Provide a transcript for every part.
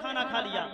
کھانا کھا لیا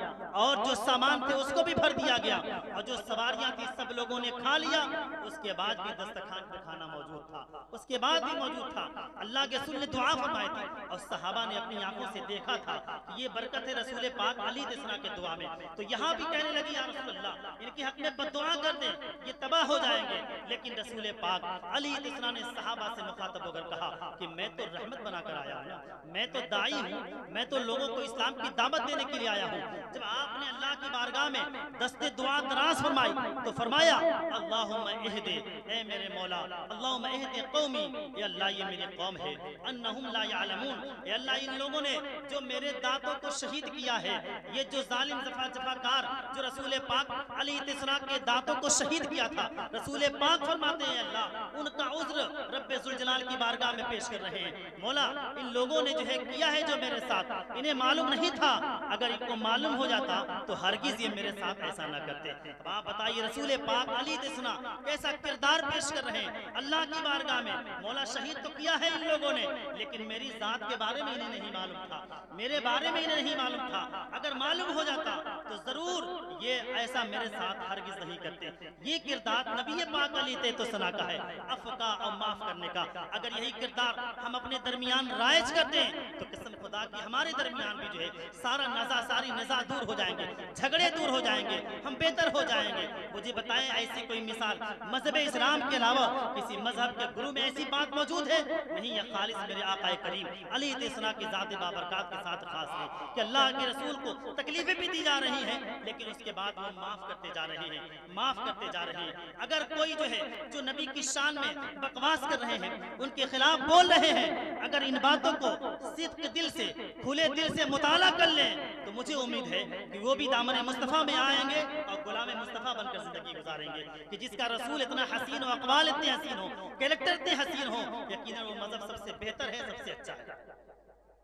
اور جو سامان تھے اس کو بھی بھر دیا گیا اور جو سواریاں تھی سب لوگوں نے کھا لیا. اس کے بعد بھی دسترخوان پہ کھانا موجود تھا, اس کے بعد بھی موجود تھا. اللہ کے رسول نے دعا فرمائی تھی اور صحابہ نے اپنی آنکھوں سے دیکھا تھا کہ یہ برکت ہے رسول پاک علیہ السلام کے دعا میں. تو یہاں بھی کہنے لگی یا رسول اللہ ان کے حق میں بد دعا کر دیں یہ تباہ ہو جائیں گے. لیکن رسول پاک علیہ السلام نے صحابہ سے مخاطب ہو کر کہا کہ میں تو رحمت بنا کر آیا ہوں, میں تو داعی ہوں, میں تو لوگوں کو اسلام کی دعوت دینے کے لیے آیا ہوں. جب آپ نے اللہ کی بارگاہ میں دست دعا دراز فرمائی تو فرمایا اللہم اہدی, اے میرے مولا اللہم اہدی قومی, اے اللہ یہ میری قوم ہے, انہم لا یعلمون, اے اللہ ان لوگوں نے جو میرے دانتوں کو شہید کیا ہے, یہ جو ظالم جفاکار جو رسول پاک علیہ السلام کے دانتوں کو شہید کیا تھا, رسول پاک فرماتے ہیں اللہ ان کا عذر رب ذوالجلال کی بارگاہ میں پیش کر رہے ہیں. مولا ان لوگوں نے جو ہے کیا ہے جو میرے ساتھ, انہیں معلوم نہیں تھا, اگر ان کو معلوم ہو جاتا تو ہرگز یہ میرے ساتھ ایسا نہ کرتے. اب آپ بتائیے رسول پاک علیہ السلام کیسا کردار پیش کر رہے ہیں اللہ کی بارگاہ میں. مولا شہید تو کیا ہے ان لوگوں نے لیکن میری ذات کے بارے میں انہیں نہیں معلوم تھا, میرے بارے میں انہیں نہیں معلوم تھا, اگر معلوم ہو جاتا تو ضرور یہ ایسا میرے ساتھ ہرگز نہیں کرتے. یہ کردار نبی پاک علیہ السلام کا ہے, عفو کا اور معاف کرنے کا. اگر یہی کردار ہم اپنے درمیان رائج کرتے ہیں تو قسم خدا کی ہمارے درمیان بھی جو ہے ساری نزاع دور ہو جائیں گے, جھگڑے دور ہو جائیں گے, ہم بہتر ہو جائیں گے. مجھے بتائیں ایسی کوئی مثال مذہب اسلام کے علاوہ کسی مذہب کے گروہ میں ایسی بات موجود ہے؟ نہیں. یہ خالص میرے آقا کریم علیہ السلام کی ذات بابرکات کے ساتھ خاص ہے کہ اللہ کے رسول کو تکلیفیں بھی دی جا رہی ہیں لیکن اس کے بعد وہ معاف کرتے جا رہے ہیں, معاف کرتے جا رہے ہیں. اگر کوئی جو ہے جو نبی کی شان میں بکواس کر رہے ہیں, ان کے خلاف بول رہے ہیں, اگر ان باتوں کو صدق دل سے کھلے دل سے مطالعہ کر لیں تو مجھے امید ہے کہ وہ بھی دامن مصطفیٰ میں آئیں گے اور غلام مصطفیٰ بن کر زندگی گزاریں گے. کہ جس کا رسول اتنا حسین و اقوال اتنے حسین ہو, کریکٹر اتنے حسین ہو, یقیناً وہ مذہب سب سے بہتر ہے, سب سے اچھا ہے.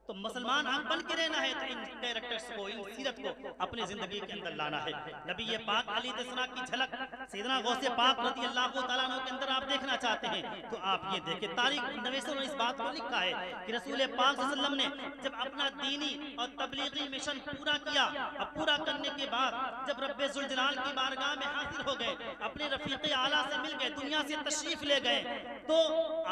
تو مسلمان ہم بن کے رہنا ہے تو ان کریکٹرز کو, ان سیرت کو اپنی زندگی کے اندر لانا ہے. نبی پاک علیہ السلام کی جھلک سیدنا غوث پاک رضی اللہ تعالیٰ عنہ کے اندر آپ دیکھنا چاہتے ہیں تو آپ یہ دیکھیں تاریخ نویسوں نے اس بات کو لکھا ہے کہ رسول پاک صلی اللہ علیہ وسلم نے جب اپنا دینی اور تبلیغی مشن پورا کیا اور پورا کرنے کے بعد جب رب ذوالجلال کی بارگاہ میں حاضر ہو گئے, اپنے رفیق اعلیٰ سے مل گئے, دنیا سے تشریف لے گئے, تو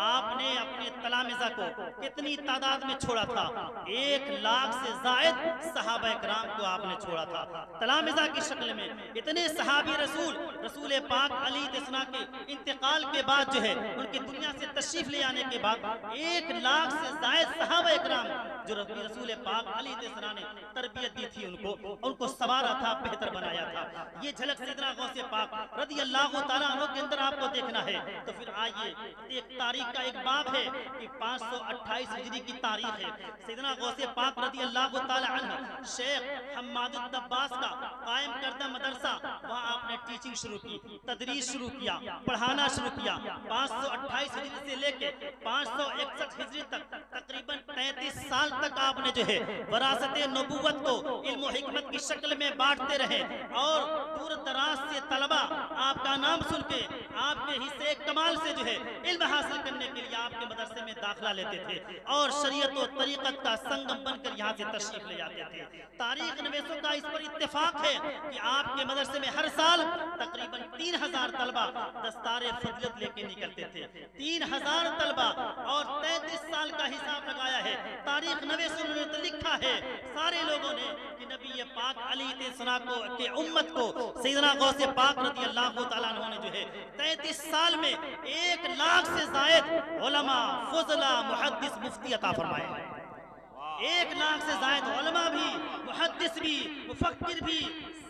آپ نے اپنے تلامذہ کو کتنی تعداد میں چھوڑا تھا؟ 1,00,000 سے زائد صحابہ اکرام کو آپ نے چھوڑا تھا تلامذہ کی شکل میں. اتنے صحابی رسول پاک علیہ السلام کے انتقال کے بعد جو ہے ان کی دنیا سے تشریف لے آنے کے بعد 1,00,000 سے زائد صحابہ اکرام جو رسول پاک علیہ السلام نے تربیت دی تھی ان کو سوارا تھا, بہتر بنایا تھا. یہ جھلک سیدنا غوث پاک رضی اللہ تعالیٰ عنہ کے اندر آپ کو دیکھنا ہے. تو پھر آئیے ایک تاریخ کا ایک باب ہے کہ 528 ہجری کی تاریخ ہے. سیدنا غوث پاک رضی اللہ تعالیٰ عنہ شیخ حماد الدباس کا قائم کردہ مدرسہ, وہاں آپ نے ٹیچنگ شروع کی, تدریس شروع کیا, پڑھانا شروع کیا. 528 ہجری سے لے کے 561 ہجری تک تقریباً 33 سال تک آپ نے جو ہے وراثت نبوت کو علم و حکمت کی شکل میں بانٹتے رہے اور دور دراز سے طلبہ آپ کا نام سن کے آپ کے حصے کمال سے جو ہے علم حاصل کرنے کے لیے آپ کے مدرسے میں داخلہ لیتے تھے اور شریعت و طریقت کا سنگم بن کر یہاں سے تشریف لے جاتے تھے. تاریخ نویسوں کا اس پر اتفاق ہے کہ آپ کے مدرسے میں ہر سال تقریباً 3,000 طلبہ دستار فضیلت لے کے نکلتے تھے. 3,000 طلبہ اور 33 سال کا حساب لگایا ہے. تاریخ نویسوں نے تو لکھا ہے سارے لوگوں نے کہ نبی پاک علیہ السلام کو کہ امت کو سیدنا غوث پاک رضی اللہ تعالیٰ عنہ نے جو ہے 33 سال میں 1,00,000 سے زائد علماء, فضلاء, محدث, مفتی عطا فرمائے ہیں. 1,00,000 سے زائد علماء بھی, محدث بھی, مفکر بھی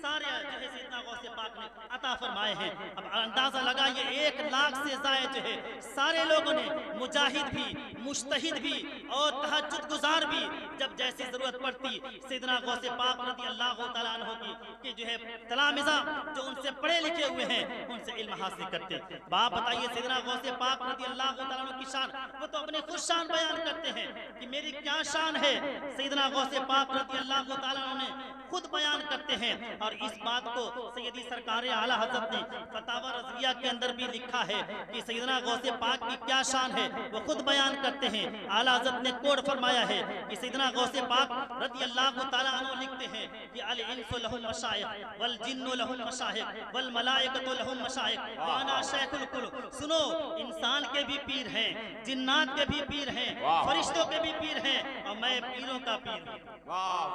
سارے جو ہے سیدنا غوث پاک نے عطا فرمائے ہیں. اب اندازہ لگائیے 1,00,000 سے زائد جو ہے سارے لوگوں نے, مجاہد بھی, مجتہد بھی اور تہجد گزار بھی, جب جیسی ضرورت پڑتی سیدنا غوث پاک رضی اللہ تعالیٰ عنہ کی کہ جو ہے تلامذہ جو ان سے پڑھے لکھے ہوئے ہیں ان سے علم حاصل کرتے. باپ بتائیے سیدنا غوث پاک رضی اللہ تعالیٰ عنہ کی شان, وہ تو اپنے خود شان بیان کرتے ہیں کہ میری کیا شان ہے. سیدنا غوث پاک رضی اللہ تعالیٰ عنہ نے خود بیان کرتے ہیں اور اس بات کو سیدی سرکار اعلیٰ حضرت نے فتاوی رضویہ کے اندر بھی لکھا ہے کہ سیدنا غوث پاک کی کیا شان ہے, وہ خود بیان کرتے ہیں. اعلیٰ حضرت نے کوڈ فرمایا ہے کہ سیدنا غوث پاک رضی اللہ تعالیٰ عنہ لکھتے ہیں کہ الانس لہم مشائخ والجن لہم مشائخ والملائکۃ لہم مشائخ وانا شیخ الکل. سنو، انسان کے بھی پیر ہیں، جنات کے بھی پیر ہیں، فرشتوں کے بھی پیر ہیں، اور میں پیروں کا پیر ہوں.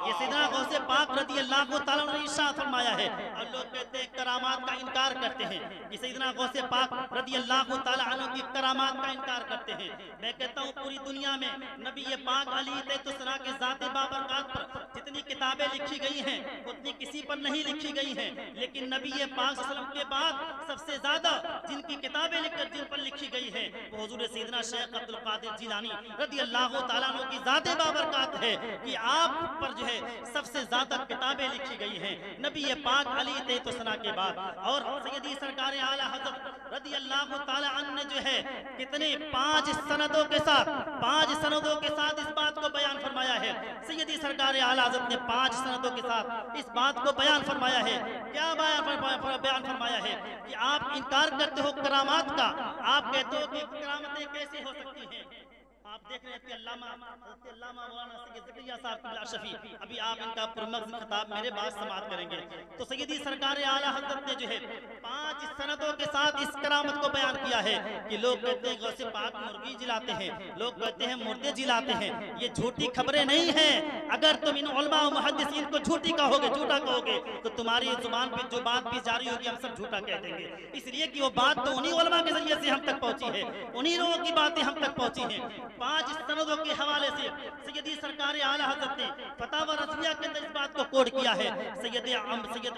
یہ سیدنا غوث پاک رضی اللہ تعالیٰ نے ارشاد فرمایا ہے. اور لوگ کہتے ہیں کرامات کا انکار کرتے ہیں کہ سیدنا غوث پاک رضی اللہ تعالیٰ عنہ کی کرامات کا انکار کرتے ہیں. میں کہتا ہوں پوری دنیا میں نبی پاک علی السلام کے ذات بابرکات پر جتنی کتابیں لکھی گئی ہیں اتنی کسی پر نہیں لکھی گئی ہیں، لیکن نبی پاک صلی اللہ علیہ وسلم کے بعد سب سے زیادہ جن کی کتابیں جن پر لکھی گئی ہیں وہ حضور سیدنا شیخ عبد القادر جیلانی رضی اللہ تعالیٰ عنہ کی ذات بابرکات ہے کہ آپ پر جو ہے سب سے زیادہ کتابیں لکھی گئی ہیں نبی پاک علی السلام کے بعد. اور سیدی سرکار اعلیٰ حضرت رضی اللہ تعالیٰ عنہ نے جو ہے کتنے 5 سندوں کے ساتھ اس بات کو بیان فرمایا ہے. سیدی سرکار اعلیٰ حضرت نے 5 سندوں کے ساتھ اس بات کو بیان فرمایا ہے. کیا بیان فرمایا ہے کہ آپ انکار کرتے ہو کرامات کا. آپ کہتے ہو کہ کرامتیں کیسے ہو سکتی ہیں. آپ دیکھ رہے ہیں کہ علامہ مولانا سید زکریا صاحب قبلہ شفیع ابھی آپ ان کا پرمغز خطاب میرے بعد سماعت کریں گے. تو سیدی سرکار اعلیٰ حضرت نے جو ہے 5 سندوں کے ساتھ اس کرامت کو بیان کیا ہے کہ لوگ کہتے ہیں غوث پاک مرغی جلاتے ہیں، لوگ کہتے ہیں مردے جلاتے ہیں. یہ جھوٹی خبریں نہیں ہیں. اگر تم ان علماء و محدثین کو جھوٹی کہو گے، جھوٹا کہو گے، تو تمہاری زبان پہ جو بات بھی جاری ہوگی ہم سب جھوٹا کہہ دیں گے. اس لیے کہ وہ بات تو انہی علماء کے ذریعے سے ہم تک پہنچی ہے، انہی لوگوں کی باتیں ہم تک پہنچی ہیں. 5 سندوں کے حوالے سے سیدی سرکار اعلیٰ حضرت نے فتاوی رضویہ کے اندر اس بات کو کوڈ کیا ہے. سید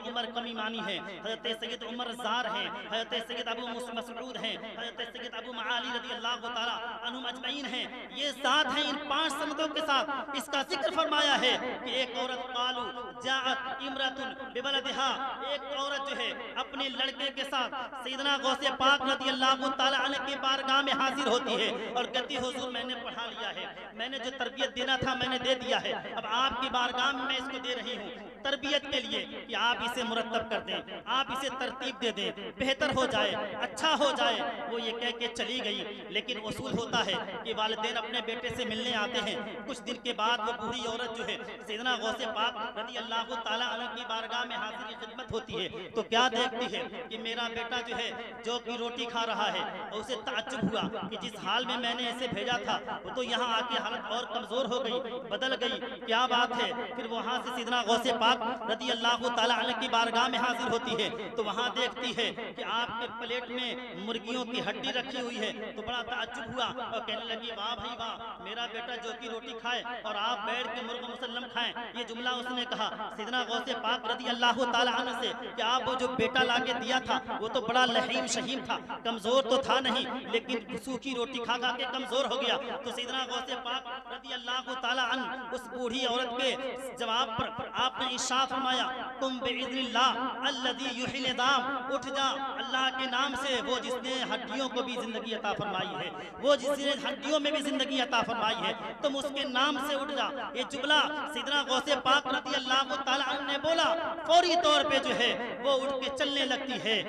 عمر کمیمانی ہیں، حضرت سید عمر زار ہیں، حضرت سید ابو مسعود ہیں، حضرت سید ابو معالی رضی اللہ تعالیٰ عنہم اجمعین ہیں. یہ ذات ہیں. ان 5 سندوں کے ساتھ اس کا ذکر فرمایا ہے کہ ایک عورت قالو جاءت امرۃ ببلدها، ایک عورت جو ہے اپنے لڑکے کے ساتھ سیدنا غوث پاک رضی اللہ تعالیٰ عنہ کی بارگاہ میں حاضر ہوتی ہے اور کہتی حضور میں نے پڑھا لیا ہے، میں نے جو تربیت دینا تھا میں نے دے دیا ہے، اب آپ کی بارگاہ میں اس کو دے رہی ہوں تربیت کے لیے کہ آپ اسے مرتب کر دیں، آپ اسے ترتیب دے دیں، بہتر ہو جائے، اچھا ہو جائے. وہ یہ کہہ کے چلی گئی. لیکن اصول ہوتا ہے کہ والدین اپنے بیٹے سے ملنے آتے ہیں. کچھ دن کے بعد وہ بوڑھی عورت جو ہے سیدنا غوث پاک رضی اللہ تعالیٰ عنہ کی بارگاہ میں حاضر خدمت ہوتی ہے تو کیا دیکھتی ہے کہ میرا بیٹا جو ہے جو کی روٹی کھا رہا ہے. اور اسے تعجب ہوا کہ جس حال میں نے اسے بھیجا تھا وہ تو یہاں آ کے حالت اور کمزور ہو گئی، بدل گئی، کیا بات ہے. پھر وہاں سے سیدنا غوث پاک رضی اللہ تعالیٰ عنہ کی بارگاہ میں حاضر ہوتی ہے تو وہاں دیکھتی ہے کہ آپ کے پلیٹ میں مرغیوں کی ہڈی رکھی ہوئی ہے. تو بڑا تعجب ہوا اور کہنے لگی واہ بھائی واہ، میرا بیٹا جو کی روٹی کھائے اور آپ بیٹھ کے مرغ مسلم کھائیں. یہ جملہ اس نے کہا سیدنا غوث پاک رضی اللہ تعالیٰ عنہ سے کہ آپ وہ جو بیٹا لا کے دیا تھا وہ تو بڑا لحیم شہیم تھا، کمزور تو تھا نہیں لیکن سوکھی روٹی کھا کے کمزور ہو گیا. تو سیدنا غوث پاک رضی اللہ تعالیٰ عنہ اس بوڑھی عورت کے جواب پر آپ نے ارشاد فرمایا تم باذن اللہ الذی یحیی العظام، اٹھ جا اللہ کے نام سے، وہ جس نے ہڈیوں کو بھی زندگی عطا فرمائی ہے، وہ جس نے ہڈیوں میں بھی زندگی عطا فرمائی ہے، تم اس کے نام سے اٹھ جا. یہ جملہ سیدنا غوث پاک رضی اللہ تعالیٰ عنہ نے بولا، فوری طور پہ جو ہے وہ اٹھ کے چلنے لگتی ہے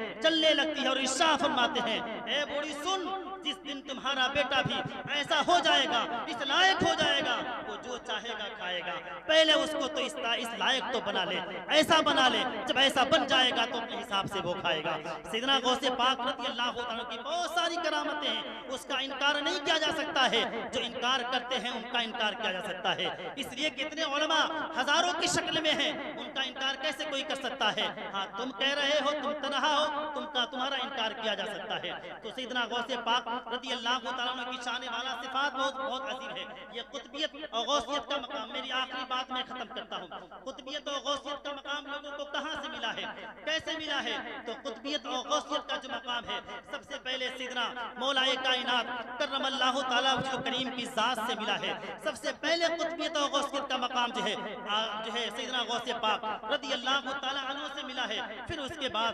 اور ارشاد فرماتے ہیں اے بوڑھی سن، جس دن تمہارا بیٹا بھی ایسا ہو جائے گا، اس لائق ہو جائے گا، وہ جو چاہے گا کھائے گا. پہلے اس کو تو اس لائق تو بنا لے، ایسا بنا لے، جب ایسا بن جائے گا تو اپنے حساب سے وہ کھائے گا. سیدنا غوث پاک رضی اللہ عنہ کی بہت ساری کرامتیں ہیں، اس کا انکار نہیں کیا جا سکتا ہے. جو انکار کرتے ہیں ان کا انکار کیا جا سکتا ہے. اس لیے کتنے علماء ہزاروں کی شکل میں ہیں، ان کا انکار کیسے کوئی کر سکتا ہے. ہاں تم کہہ رہے ہو، تم تنہا ہو، تمہارا انکار کیا جا سکتا ہے. تو سیدنا غوث پاک رضی اللہ تعالیٰ عنہ کی شان والا صفات بہت عظیم ہے. یہ قطبیت اور غوثیت کا مقام، میری آخری بات میں ختم کرتا ہوں. قطبیت اور غوثیت کا مقام لوگوں کو کہاں سے ملا ہے، کیسے ملا ہے؟ تو قطبیت اور غوثیت کا جو مقام ہے سب سے پہلے سیدنا مولا کائنات کرم اللہ تعالیٰ وجہ کریم کی ذات سے ملا ہے. سب سے پہلے قطبیت اور غوثیت کا مقام جو ہے سیدنا غوث پاک رضی اللہ تعالیٰ عنہ سے ملا ہے. پھر اس کے بعد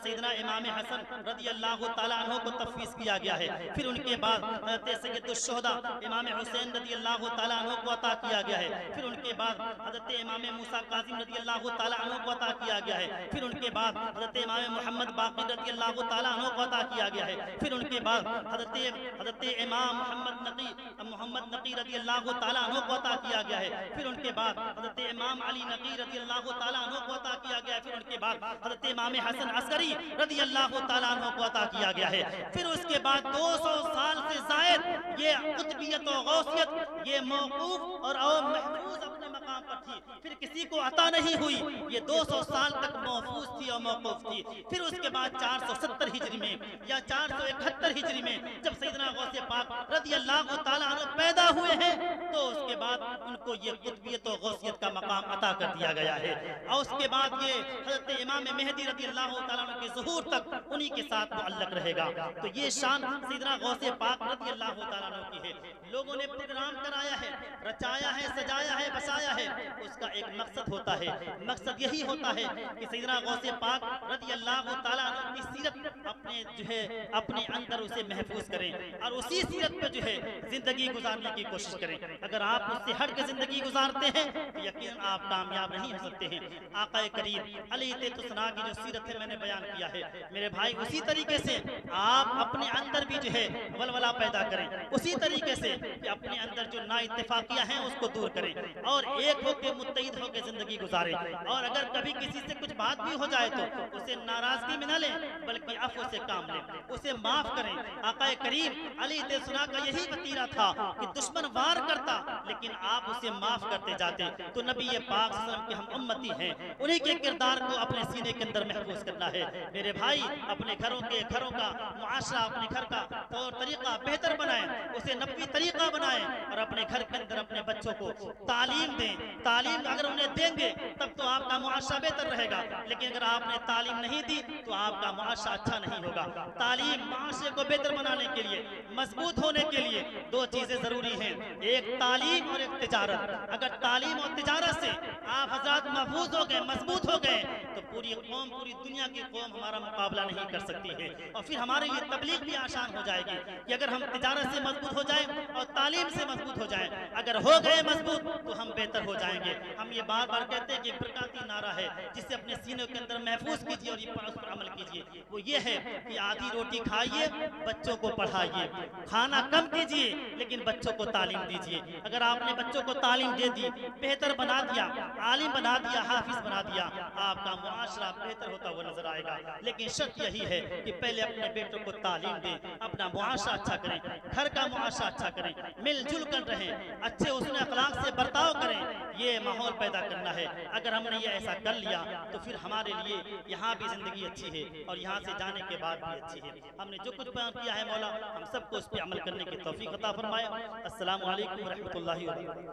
سیدنا امام حسن رضی اللہ تعالیٰ عنہ کو تفویض کیا گیا ہے. پھر ان کے بعد حضرت سید الشہداء امام حسین رضی اللہ تعالیٰ عنہ کو عطا کیا گیا ہے. پھر ان کے بعد حضرت امام موسیٰ کاظم رضی اللہ تعالیٰ عنہ کو عطا کیا گیا ہے. پھر ان کے بعد حضرت امام محمد باقر رضی اللہ تعالیٰ عنہ کو عطا کیا گیا ہے، پھر ان کے بعد حضرت امام محمد نقی رضی اللہ تعالیٰ عنہ کو عطا کیا گیا ہے، پھر ان کے بعد حضرت امام علی نقی رضی اللہ تعالیٰ عنہ کو عطا کیا گیا ہے، پھر ان کے بعد حضرت امام حسن عسکری رضی اللہ تعالیٰ عنہ کو عطا کیا گیا ہے، پھر اس کے بعد 200 سال سے زائد یہ قطبیت و غوثیت یہ موقوف اور محفوظ اپنے مقام پر تھی، پھر کسی کو عطا نہیں ہوئی، یہ 200 سال تک محفوظ تھی اور موقوف تھی۔ پھر اس کے بعد 470 ہجری میں یا 471 ہجری میں جب سیدنا غوث پاک رضی اللہ تعالیٰ عنہ پیدا ہوئے ہیں تو اس کے بعد ان کو یہ قطبیت و غوثیت کا مقام عطا کر دیا گیا ہے، اور اس کے بعد یہ حضرت امام مہدی رضی اللہ تعالیٰ عنہ کے ظہور تک انہی کے ساتھ معلق رہے گا۔ تو یہ شان سیدنا غوث پاک رضی اللہ تعالیٰ عنہ کی ہے۔ لوگوں نے پروگرام کرایا ہے، رچایا ہے، سجایا ہے، بسایا ہے، اس کا ایک مقصد ہوتا ہے، مقصد یہی ہوتا ہے کہ سیدنا غوث پاک رضی اللہ تعالیٰ عنہ کی سیرت اپنے اندر اسے محفوظ کریں اور اسی سیرت پہ زندگی گزارنے کی کوشش کریں۔ اگر آپ اس سے ہٹ کے زندگی گزارتے ہیں تو یقیناً آپ کامیاب نہیں ہو سکتے ہیں۔ آقا کریم علیہ السلام کی جو سیرت ہے میں نے بیان کیا ہے میرے بھائی، اسی طریقے سے آپ اپنے اندر بھی ولولہ پیدا کریں، اسی طریقے سے کہ اپنے اندر جو نا اتفاقیاں ہیں اس کو دور کریں اور ایک ہو کے متحد ہو کے زندگی گزاریں، اور اگر کبھی کسی سے کچھ بات بھی ہو جائے تو اسے ناراضگی میں نہ لیں بلکہ عفو سے کام لیں، اسے معاف کریں۔ آقا کریم علیہ السلام کا یہی وتیرہ تھا کہ دشمن وار کرتا لیکن آپ اسے معاف کرتے جاتے۔ تو نبی پاک صلی اللہ علیہ وسلم کے ہم امتی ہیں، انہی کے کردار کو اپنے سینے کے اندر محفوظ کرنا ہے۔ میرے بھائی اپنے گھروں کا معاشرہ، اپنے گھر کا طور طریقہ بہتر بنائیں، اسے نبوی طریقہ بنائیں اور اپنے گھر کے اندر اپنے بچوں کو تعلیم دیں۔ تعلیم اگر انہیں دیں گے تب تو آپ کا معاشرہ بہتر رہے گا، لیکن اگر آپ نے تعلیم نہیں دی تو آپ کا معاشرہ اچھا نہیں ہوگا۔ تعلیم معاشرے کو بہتر بنانے کے لیے، مضبوط ہونے کے لیے دو چیزیں ضروری ہیں، ایک تعلیم اور ایک تجارت۔ اگر تعلیم اور تجارت سے آپ حضرات محفوظ ہو گئے، مضبوط ہو گئے تو پوری قوم، پوری دنیا کی قوم ہمارا مقابلہ نہیں کر سکتی ہے، اور پھر ہمارے لیے تبلیغ بھی آسان ہو جائے گی کہ اگر ہم تجارت سے مضبوط ہو جائیں اور تعلیم سے مضبوط ہو جائیں، اگر ہو گئے مضبوط تو ہم بہتر ہو جائیں گے۔ ہم یہ بار بار کہتے ہیں کہ برکاتی نعرہ ہے جسے اپنے سینوں کے اندر محفوظ کیجئے اور اس پر عمل کیجئے، وہ یہ ہے کہ آدھی روٹی کھائیے، بچوں کو پڑھائیے، کھانا کم کیجئے لیکن بچوں کو تعلیم دیجئے۔ اگر آپ نے بچوں کو تعلیم دے دی، بہتر بنا دیا، عالم بنا دیا، حافظ بنا دیا، آپ کا معاشرہ بہتر ہوتا ہوا نظر آئے گا۔ لیکن شرط یہی ہے کہ پہلے اپنے بیٹوں کو تعلیم دیں، اپنا معاشرہ اچھا کریں، گھر کا معاشرہ اچھا کریں، مل جل کر رہیں، اچھے حسن اخلاق سے برتاؤ کریں، یہ ماحول پیدا کرنا ہے۔ اگر ہم نے یہ ایسا کر لیا تو پھر ہمارے لیے یہاں بھی زندگی اچھی ہے اور یہاں سے جانے کے بعد بھی اچھی ہے۔ ہم نے جو کچھ بیان کیا ہے مولا ہم سب کو اس پہ عمل کرنے کی توفیق عطا فرمائے۔ السلام علیکم ورحمۃ اللہ وبرکاتہ۔